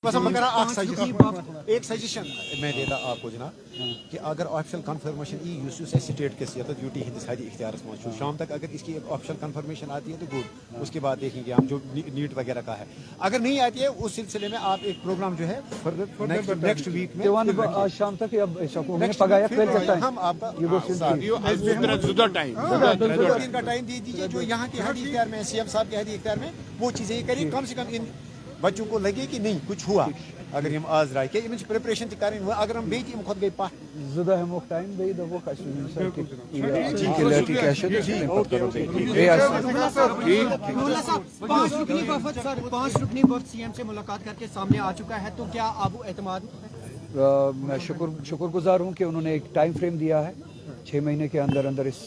ایک سجیشن میں دیتا آپ کو جناب کہ اگر آفیشل کنفرمیشن سٹیٹ کے یوٹی ہندس حد اختیار میں شام تک اگر اس کی ایک آفیشل کنفرمیشن آتی ہے تو گڈ، اس کے بعد دیکھیں گے ہم جو نیٹ وغیرہ کا ہے. اگر نہیں آتی ہے اس سلسلے میں آپ ایک پروگرام جو ہے نیکسٹ ویک میں آج شام تک ہم آپ کا ٹائم دے دیجیے جو یہاں کے حد اختیار میں سی ایم صاحب کے حد اختیار میں وہ چیزیں یہ کریں، کم سے کم ان بچوں کو لگے کہ نہیں کچھ ہوا. اگر ہم آز رائے کہ امچ پریپریشن تہ کریں ہوا اگر ہم بیٹی ام خود گئی پہ زدہ ہم وقت ٹائم دے دو وہ پانچ رکنی وفد سی ایم سے ملاقات کر کے سامنے آ چکا ہے، تو کیا ابو اعتماد؟ میں شکر گزار ہوں کہ انہوں نے ایک ٹائم فریم دیا ہے. 6 مہینے کے اندر اندر اس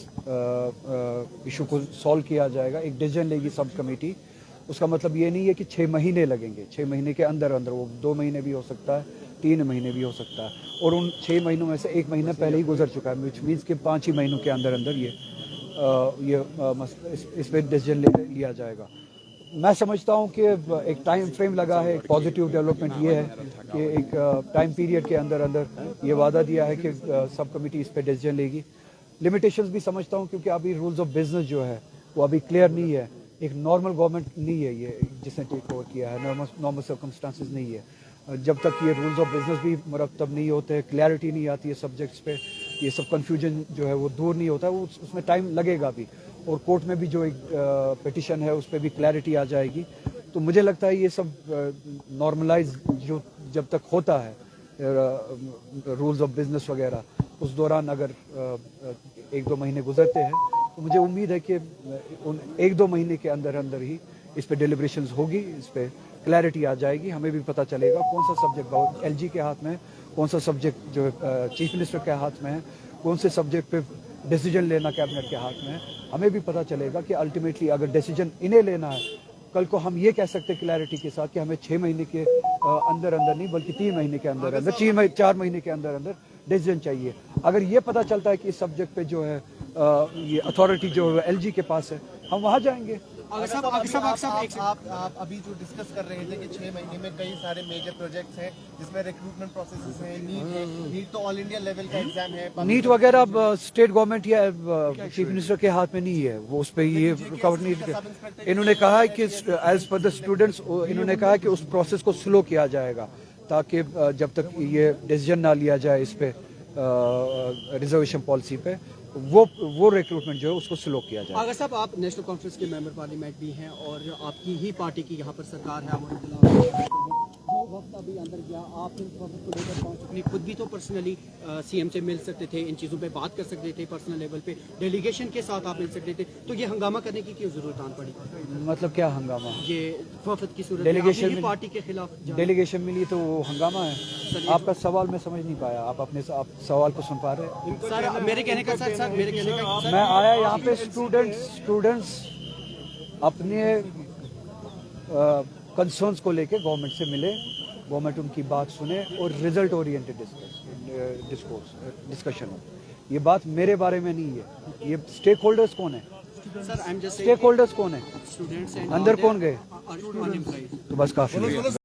ایشو کو سالو کیا جائے گا. ایک ڈیسیژن لے گی سب کمیٹی. اس کا مطلب یہ نہیں ہے کہ 6 مہینے لگیں گے. 6 مہینے کے اندر اندر وہ 2 مہینے بھی ہو سکتا ہے، 3 مہینے بھی ہو سکتا ہے، اور ان 6 مہینوں میں سے 1 مہینہ پہلے ہی گزر چکا ہے، وچ مینس کہ 5 ہی مہینوں کے اندر اندر اس پہ ڈیسیژن لیا جائے گا. میں سمجھتا ہوں کہ ایک ٹائم فریم لگا ہے. ایک پازیٹیو ڈیولپمنٹ یہ ہے کہ ایک ٹائم پیریڈ کے اندر اندر یہ وعدہ دیا ہے کہ سب کمیٹی اس پہ ڈیسیژن لے گی. لمیٹیشنز بھی سمجھتا ہوں کیونکہ ابھی رولز آف بزنس جو ہے وہ ابھی کلیئر نہیں ہے. ایک نارمل گورنمنٹ نہیں ہے یہ جس نے ٹیک اوور کیا ہے، نارمل سرکمسٹانسز نہیں ہے. جب تک یہ رولز آف بزنس بھی مرتب نہیں ہوتے، کلیئرٹی نہیں آتی ہے سبجیکٹس پہ، یہ سب کنفیوژن جو ہے وہ دور نہیں ہوتا ہے، وہ اس میں ٹائم لگے گا بھی. اور کورٹ میں بھی جو ایک پٹیشن ہے اس پہ بھی کلیئرٹی آ جائے گی. تو مجھے لگتا ہے یہ سب نارملائز جو جب تک ہوتا ہے رولز آف بزنس وغیرہ، اس دوران اگر 1-2 مہینے گزرتے ہیں تو مجھے امید ہے کہ ان 1-2 مہینے کے اندر اندر ہی اس پہ ڈیلیبریشنز ہوگی، اس پہ کلیئرٹی آ جائے گی. ہمیں بھی پتہ چلے گا کون سا سبجیکٹ ایل جی کے ہاتھ میں ہے، کون سا سبجیکٹ جو چیف منسٹر کے ہاتھ میں ہے، کون سے سبجیکٹ پہ ڈیسیجن لینا کیبنٹ کے ہاتھ میں ہے. ہمیں بھی پتہ چلے گا کہ الٹیمیٹلی اگر ڈیسیجن انہیں لینا ہے، کل کو ہم یہ کہہ سکتے کلیئرٹی کے ساتھ کہ ہمیں 6 مہینے کے اندر اندر نہیں بلکہ 3 مہینے کے اندر اندر 4 مہینے کے اندر اندر ڈیسیجن چاہیے. اگر یہ پتہ چلتا ہے کہ اس سبجیکٹ پہ جو ہے یہ اتھارٹی جو ایل جی کے پاس ہے، ہم وہاں جائیں گے. آپ ابھی جو ڈسکس کر رہے تھے کہ 6 مہینے میں کئی سارے میجر پروجیکٹس ہیں جس میں ریکروٹمنٹ پروسیسز ہیں، نیٹ تو آل انڈیا لیول کا ایگزام ہے، نیٹ وغیرہ اسٹیٹ گورنمنٹ یا چیف منسٹر کے ہاتھ میں نہیں ہے، وہ اس پہ یہ رکاوٹ نہیں. انہوں نے کہا ہے کہ ایز پر دا اسٹوڈنٹس انہوں نے کہا کہ اس پروسیس کو سلو کیا جائے گا تاکہ جب تک یہ ڈیسیژن نہ لیا جائے اس پہ ریزرویشن پالیسی پہ، وہ ریکروٹمنٹ جو ہے اس کو سلو کیا جائے. اگر صاحب آپ نیشنل کانفرنس کے ممبر پارلیمنٹ بھی ہیں اور آپ کی ہی پارٹی کی یہاں پر سرکار ہے، جو وقت ابھی اندر گیا آپ ان وقت کو لے کر پہنچ چکی، خود بھی تو پرسنلی سی ایم سے مل سکتے تھے، ان چیزوں پہ بات کر سکتے تھے، پرسنل لیول پہ ڈیلیگیشن کے ساتھ آپ مل سکتے تھے، تو یہ ہنگامہ کرنے کی کیوں ضرورت آن پڑی؟ مطلب کیا ہنگامہ؟ یہ وفد کی صورت ڈیلیگیشن پارٹی کے خلاف ڈیلیگیشن ملی تو وہ ہنگامہ ہے. آپ کا سوال میں سمجھ نہیں پایا، آپ اپنے سوال کو سن پا رہے ہیں؟ میرے کہنے کا میں آیا یہاں پہ اسٹوڈنٹس اپنے کنسرنس کو لے کے گورنمنٹ سے ملے، گورنمنٹ ان کی بات سنے اور ریزلٹ اورینٹڈ ڈسکشن ہو. یہ بات میرے بارے میں نہیں ہے. یہ اسٹیک ہولڈرز کون ہیں؟ اسٹیک ہولڈرز کون ہیں؟ اندر کون گئے؟ تو بس کافی ہے.